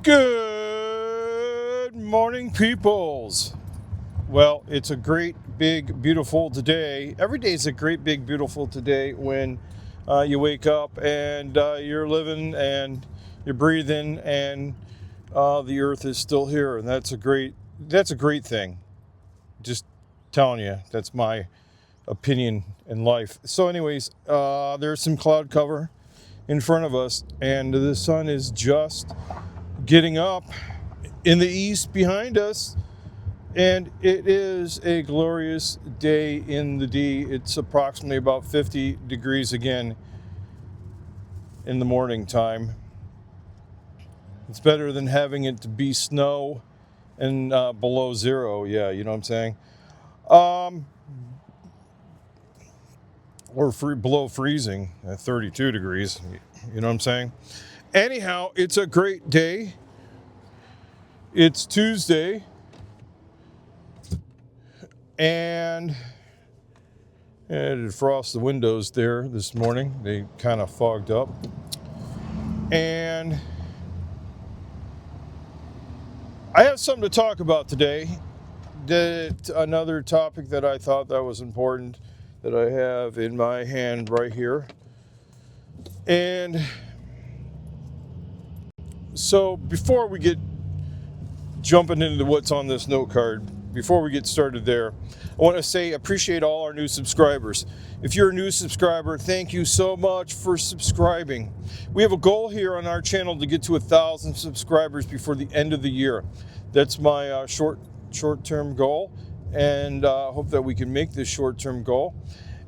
Good morning, peoples. Well, it's a great, big, beautiful today. Every day is a great, big, beautiful today when you wake up and you're living and you're breathing and the earth is still here, and that's a great thing. Just telling you, that's my opinion in life. So, anyways, there's some cloud cover in front of us, and the sun is just getting up in the east behind us, and it is a glorious day in the D. It's approximately about 50 degrees again in the morning time. It's better than having it to be snow and below zero. Yeah, you know what I'm saying? Or below freezing at 32 degrees. You know what I'm saying? Anyhow, it's a great day. It's Tuesday. And I had to frost the windows there this morning. They kind of fogged up. And I have something to talk about today. Another topic that I thought that was important that I have in my hand right here. And so before we get jumping into what's on this note card, before we get started there, I want to say appreciate all our new subscribers. If you're a new subscriber, thank you so much for subscribing. We have a goal here on our channel to get to 1,000 subscribers before the end of the year. That's my short-term goal, and hope that we can make this short-term goal.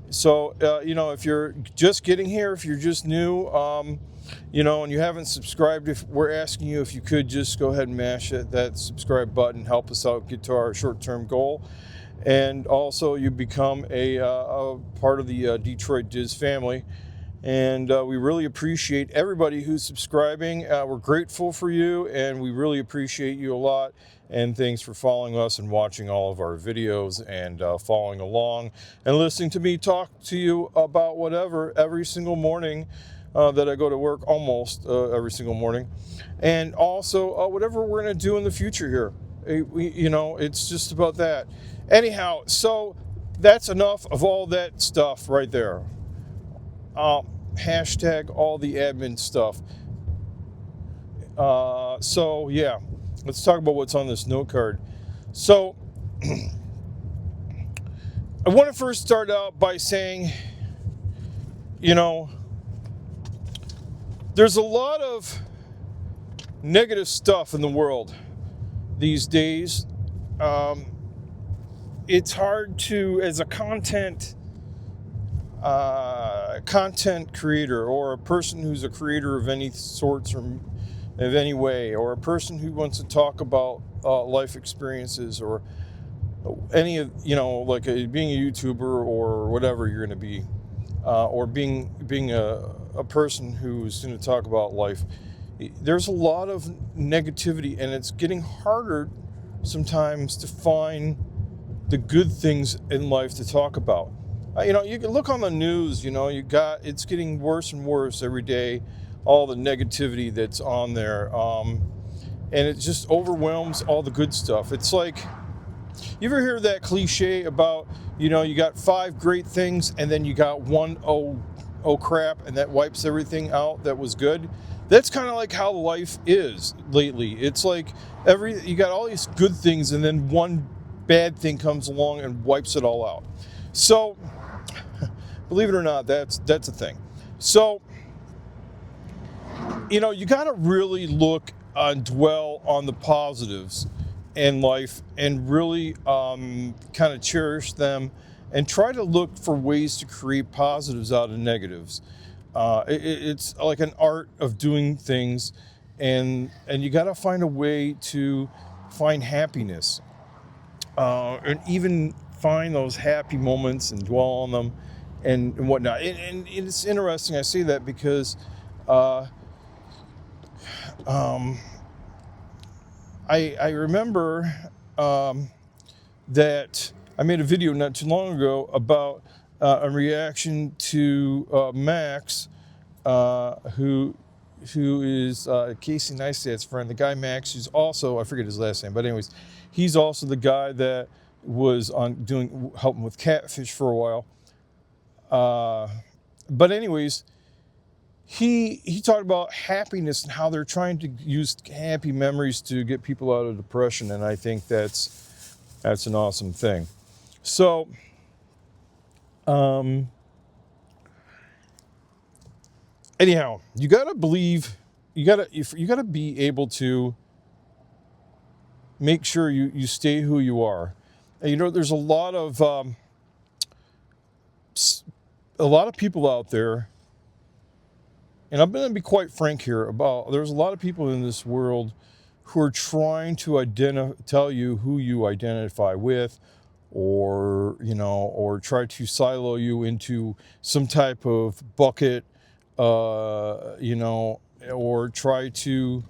So, if you're just getting here, if you're just new, and you haven't subscribed, if we're asking you if you could just go ahead and mash that subscribe button, help us out, get to our short-term goal. And also you become a part of the Detroit Diz family. And we really appreciate everybody who's subscribing. We're grateful for you, and we really appreciate you a lot. And thanks for following us and watching all of our videos and following along and listening to me talk to you about whatever every single morning that I go to work, almost every single morning. And also whatever we're going to do in the future here. It's just about that. Anyhow, so that's enough of all that stuff right there. Hashtag all the admin stuff. So yeah, let's talk about what's on this note card. So I want to first start out by saying, there's a lot of negative stuff in the world these days. It's hard to, as a content creator, or a person who's a creator of any sorts or of any way, or a person who wants to talk about life experiences, or any of being a YouTuber or whatever you're going to be, or being a person who's going to talk about life. There's a lot of negativity, and it's getting harder sometimes to find the good things in life to talk about. You can look on the news, it's getting worse and worse every day, all the negativity that's on there. And it just overwhelms all the good stuff. It's like, you ever hear that cliche about, you got 5 great things and then you got one, oh crap, and that wipes everything out that was good? That's kind of like how life is lately. It's like you got all these good things and then one bad thing comes along and wipes it all out. So, believe it or not, that's a thing. So, you got to really look and dwell on the positives in life, and really kind of cherish them, and try to look for ways to create positives out of negatives. It's like an art of doing things, and you got to find a way to find happiness, and even find those happy moments and dwell on them and whatnot. And it's interesting I say that because I remember that I made a video not too long ago about a reaction to Max, who who is Casey Neistat's friend, the guy Max, who's also, I forget his last name, but anyways, he's also the guy that was helping with catfish for a while. But anyways, he talked about happiness and how they're trying to use happy memories to get people out of depression, and I think that's an awesome thing. So, anyhow, you gotta believe, you gotta be able to make sure you stay who you are. And, you know, there's a lot of people out there, and I'm going to be quite frank here there's a lot of people in this world who are trying to tell you who you identify with, or, you know, or try to silo you into some type of bucket, you know, or try to,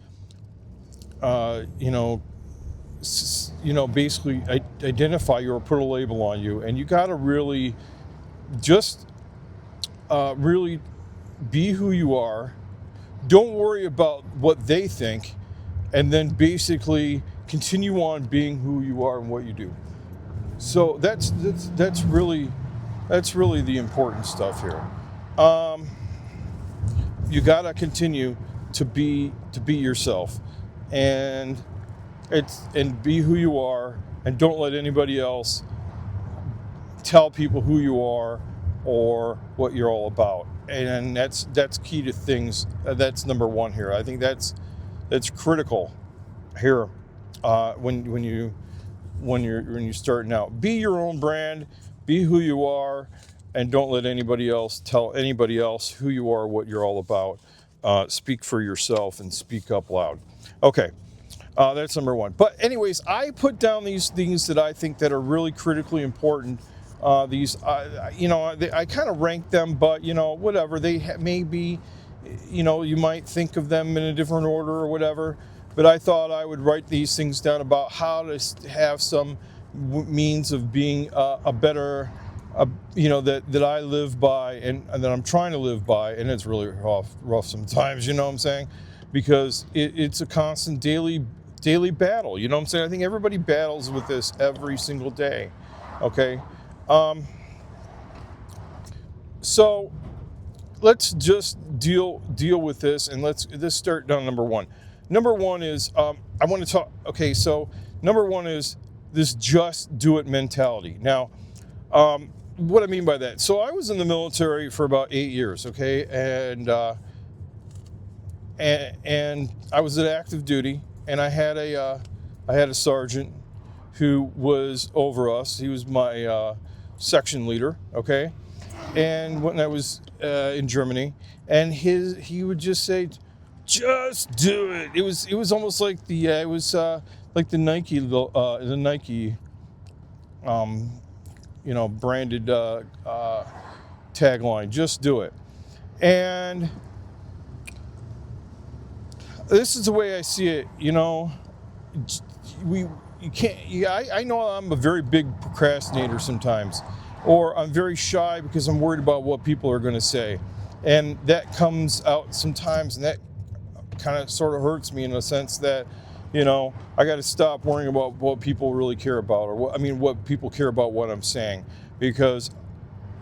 basically identify you or put a label on you. And you got to really just really be who you are. Don't worry about what they think, and then basically continue on being who you are and what you do. So that's really the important stuff here. You got to continue to be yourself, and be who you are, and don't let anybody else tell people who you are or what you're all about. And that's key to things. That's number one here. I think that's critical here when you're starting out. Be your own brand, be who you are, and don't let anybody else tell anybody else who you are, what you're all about. Speak for yourself and speak up loud. Okay. That's number one. But anyways, I put down these things that I think that are really critically important. I kind of rank them, but, you know, whatever. They may be, you know, you might think of them in a different order or whatever. But I thought I would write these things down about how to have some means of being a better, that I live by and that I'm trying to live by. And it's really rough sometimes, you know what I'm saying? Because it's a constant daily battle. You know what I'm saying? I think everybody battles with this every single day. Okay. So let's just deal with this, and let's start down number one. Number one is, I want to talk. Okay. So number one is this just do it mentality. Now, what I mean by that. So I was in the military for about 8 years. Okay. And I was at active duty, and I had a sergeant who was over us. He was my section leader, okay? And when I was in Germany, and he would just say, "Just do it." It was almost like like the Nike branded tagline, "Just do it." And this is the way I see it, you know. I know I'm a very big procrastinator sometimes, or I'm very shy because I'm worried about what people are going to say, and that comes out sometimes, and that kind of sort of hurts me in a sense that, you know, I got to stop worrying about what people really care about, or what people care about what I'm saying, because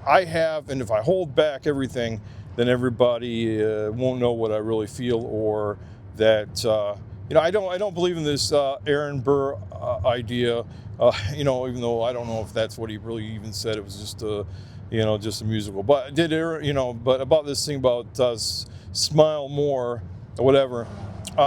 and if I hold back everything, then everybody won't know what I really feel, or that I don't believe in this Aaron Burr idea, even though I don't know if that's what he really even said. It was just a musical. But but about this thing about smile more or whatever.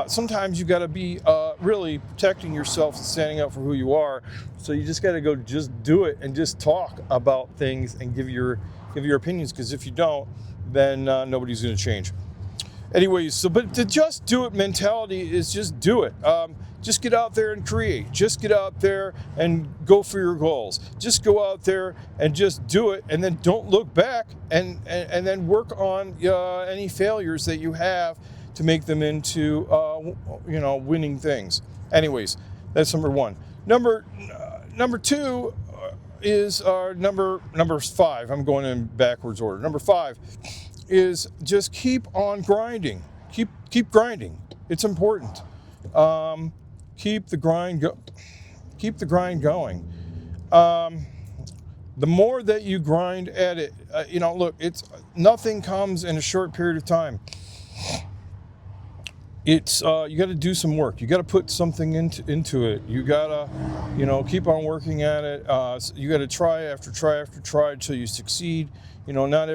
Sometimes you got to be really protecting yourself and standing up for who you are. So you just got to just do it and just talk about things and give your opinions. Because if you don't, then nobody's going to change. Anyways, but the just do it mentality is just do it. Just get out there and create. Just get out there and go for your goals. Just go out there and just do it, and then don't look back, and then work on any failures that you have to make them into winning things. Anyways, that's number one. Number two is number 5. I'm going in backwards order. Number 5 is just keep on grinding. keep grinding. It's important. Keep the grind going. The more that you grind at it, look, nothing comes in a short period of time. It's you got to do some work. You got to put something into it. You got to, keep on working at it. You got to try after try after try until you succeed. Nothing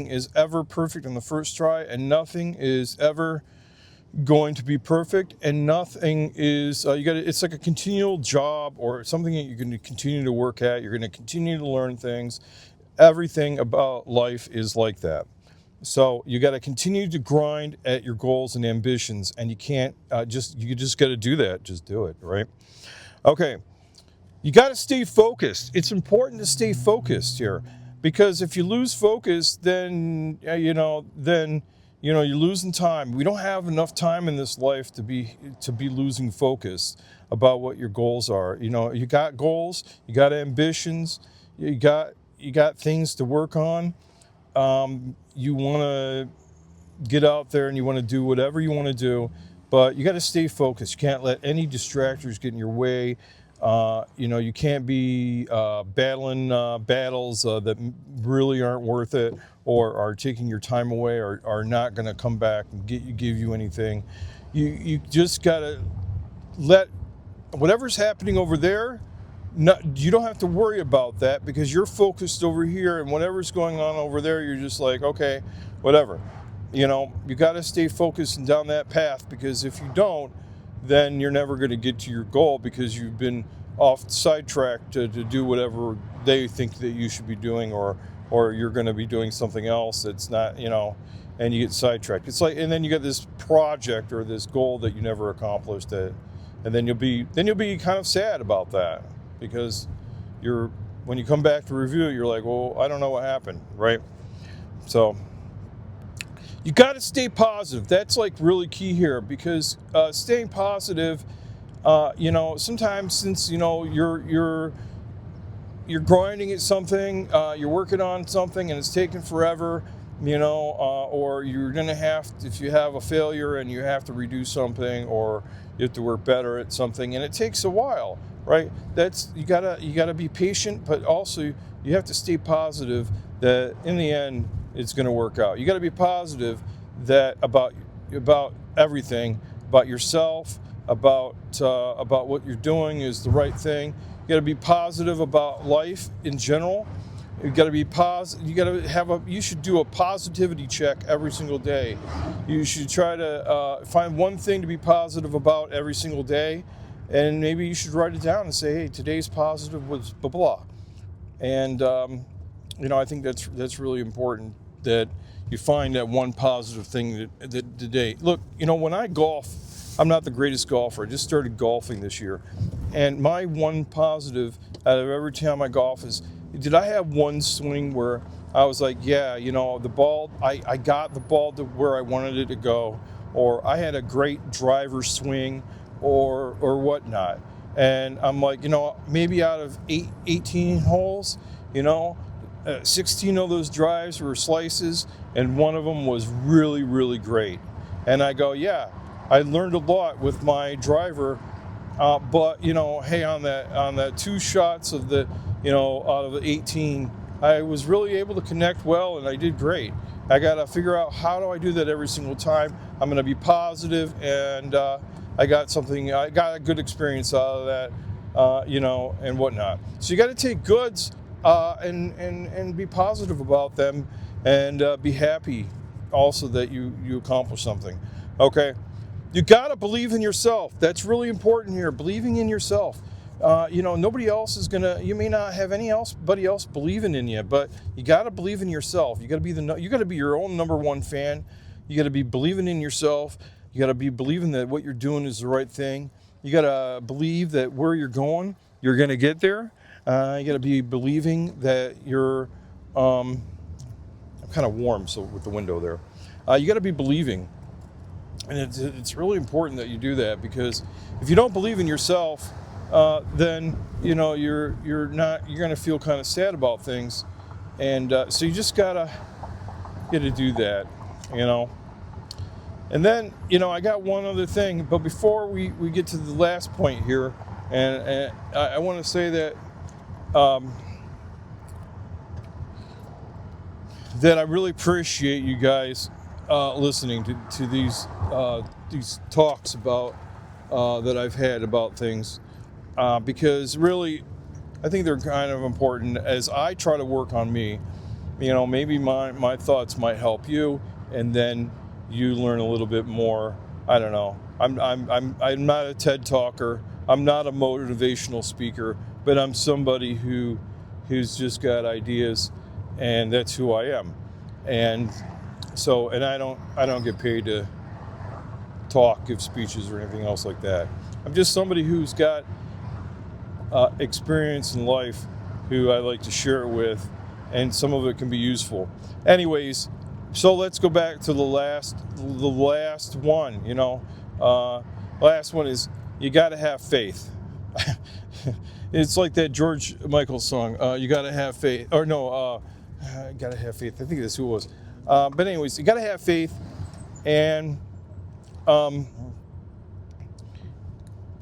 is ever perfect on the first try, and nothing is ever going to be perfect, and nothing is it's like a continual job or something that you're going to continue to work at. You're going to continue to learn things. Everything about life is like that. So you got to continue to grind at your goals and ambitions, and you can't you just got to do that. Just do it, right? Okay. You got to stay focused. It's important to stay focused here, because if you lose focus, then you're losing time. We don't have enough time in this life to be losing focus about what your goals are. You got goals, you got ambitions, you got things to work on. You want to get out there and you want to do whatever you want to do, but you got to stay focused. You can't let any distractors get in your way. You can't be battling battles that really aren't worth it, or are taking your time away, or are not going to come back and give you anything. You just got to let whatever's happening over there, you don't have to worry about that, because you're focused over here, and whatever's going on over there, you're just like, okay, whatever. You got to stay focused and down that path, because if you don't, then you're never going to get to your goal, because you've been off sidetracked to do whatever they think that you should be doing, or you're going to be doing something else that's not, and you get sidetracked. It's like, and then you get this project or this goal that you never accomplished, and then you'll be kind of sad about that, because when you come back to review it, you're like, well, I don't know what happened, right? So you got to stay positive. That's like really key here, because staying positive, sometimes since you're grinding at something, you're working on something and it's taking forever, or you're gonna if you have a failure and you have to redo something, or you have to work better at something and it takes a while, right? You gotta be patient, but also you have to stay positive that in the end it's going to work out. You got to be positive that about everything, about yourself, about what you're doing is the right thing. You got to be positive about life in general. You got to be positive. You should do a positivity check every single day. You should try to find one thing to be positive about every single day, and maybe you should write it down and say, hey, today's positive was blah blah. And I think that's really important, that you find that one positive thing that today. Look, when I golf, I'm not the greatest golfer. I just started golfing this year, and my one positive out of every time I golf is, did I have one swing where I was like, yeah, the ball, I got the ball to where I wanted it to go, or I had a great driver swing, or whatnot. And I'm like, maybe out of 18 holes, 16 of those drives were slices, and one of them was really, really great. And I go, yeah, I learned a lot with my driver, but hey, on that two shots of the, out of the 18, I was really able to connect well, and I did great. I got to figure out, how do I do that every single time? I'm going to be positive, and I got a good experience out of that, and whatnot. So you got to take goods and be positive about them, and be happy also that you accomplish something. Okay, you got to believe in yourself. That's really important here. Believing in yourself. Nobody else is gonna. You may not have anybody else believing in you, but you got to believe in yourself. You got to be your own number one fan. You got to be believing in yourself. You got to be believing that what you're doing is the right thing. You got to believe that where you're going, you're going to get there. You got to be believing that you're. I'm kind of warm, so with the window there. You got to be believing, and it's really important that you do that, because if you don't believe in yourself, then you're going to feel kind of sad about things, and so you just gotta do that. And then, I got one other thing, but before we get to the last point here, and I want to say that that I really appreciate you guys listening to these talks about that I've had about things, because really, I think they're kind of important as I try to work on me. Maybe my thoughts might help you, and then you learn a little bit more. I don't know. I'm not a TED talker. I'm not a motivational speaker, but I'm somebody who's just got ideas, and that's who I am. And so, and I don't get paid to talk, give speeches, or anything else like that. I'm just somebody who's got experience in life, who I like to share it with, and some of it can be useful. Anyways, so let's go back to the last one. Last one is, you got to have faith. It's like that George Michael song. You got to have faith, or no, got to have faith. I think that's who it was. But anyways, you got to have faith, and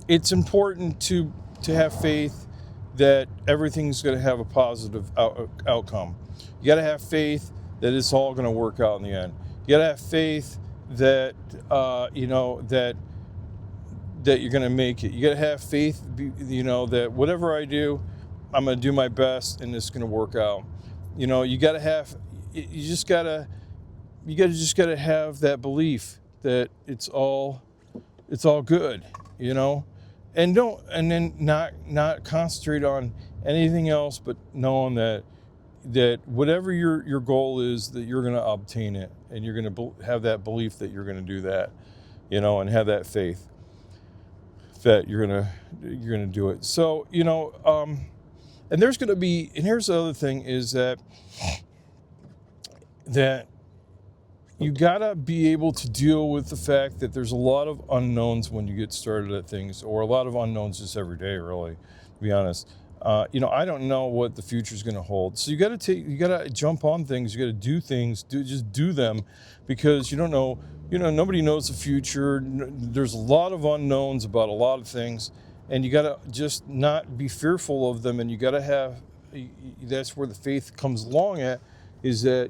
it's important to have faith that everything's going to have a positive outcome. You got to have faith that it's all going to work out in the end. You got to have faith that that you're going to make it. You got to have faith, that whatever I do, I'm going to do my best, and it's going to work out. You got to have. You just got to have that belief that it's all good. And then not concentrate on anything else, but knowing that whatever your goal is, that you're going to obtain it, and you're going to have that belief that you're going to do that, and have that faith that you're going to do it. So, and there's going to be, and here's the other thing is that you gotta be able to deal with the fact that there's a lot of unknowns when you get started at things, or a lot of unknowns just every day, really, to be honest. I don't know what the future is going to hold. So you gotta jump on things. You gotta do things. Just do them, because you don't know. Nobody knows the future. There's a lot of unknowns about a lot of things, and you gotta just not be fearful of them. And you gotta have. That's where the faith comes along at. Is that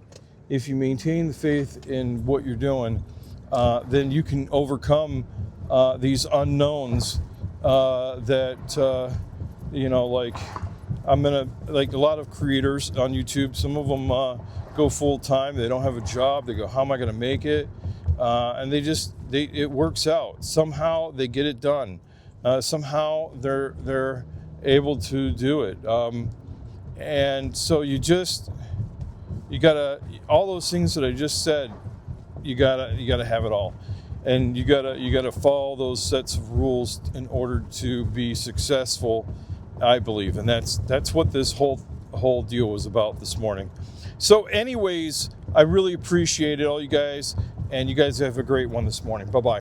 if you maintain the faith in what you're doing, then you can overcome these unknowns that. Like a lot of creators on YouTube, some of them go full time. They don't have a job. They go, how am I going to make it? And it works out. Somehow they get it done. Somehow they're able to do it. And so you gotta, all those things that I just said, you gotta have it all. And you gotta follow those sets of rules in order to be successful, I believe. And that's what this whole deal was about this morning. So anyways, I really appreciate it, all you guys, and you guys have a great one this morning. Bye-bye.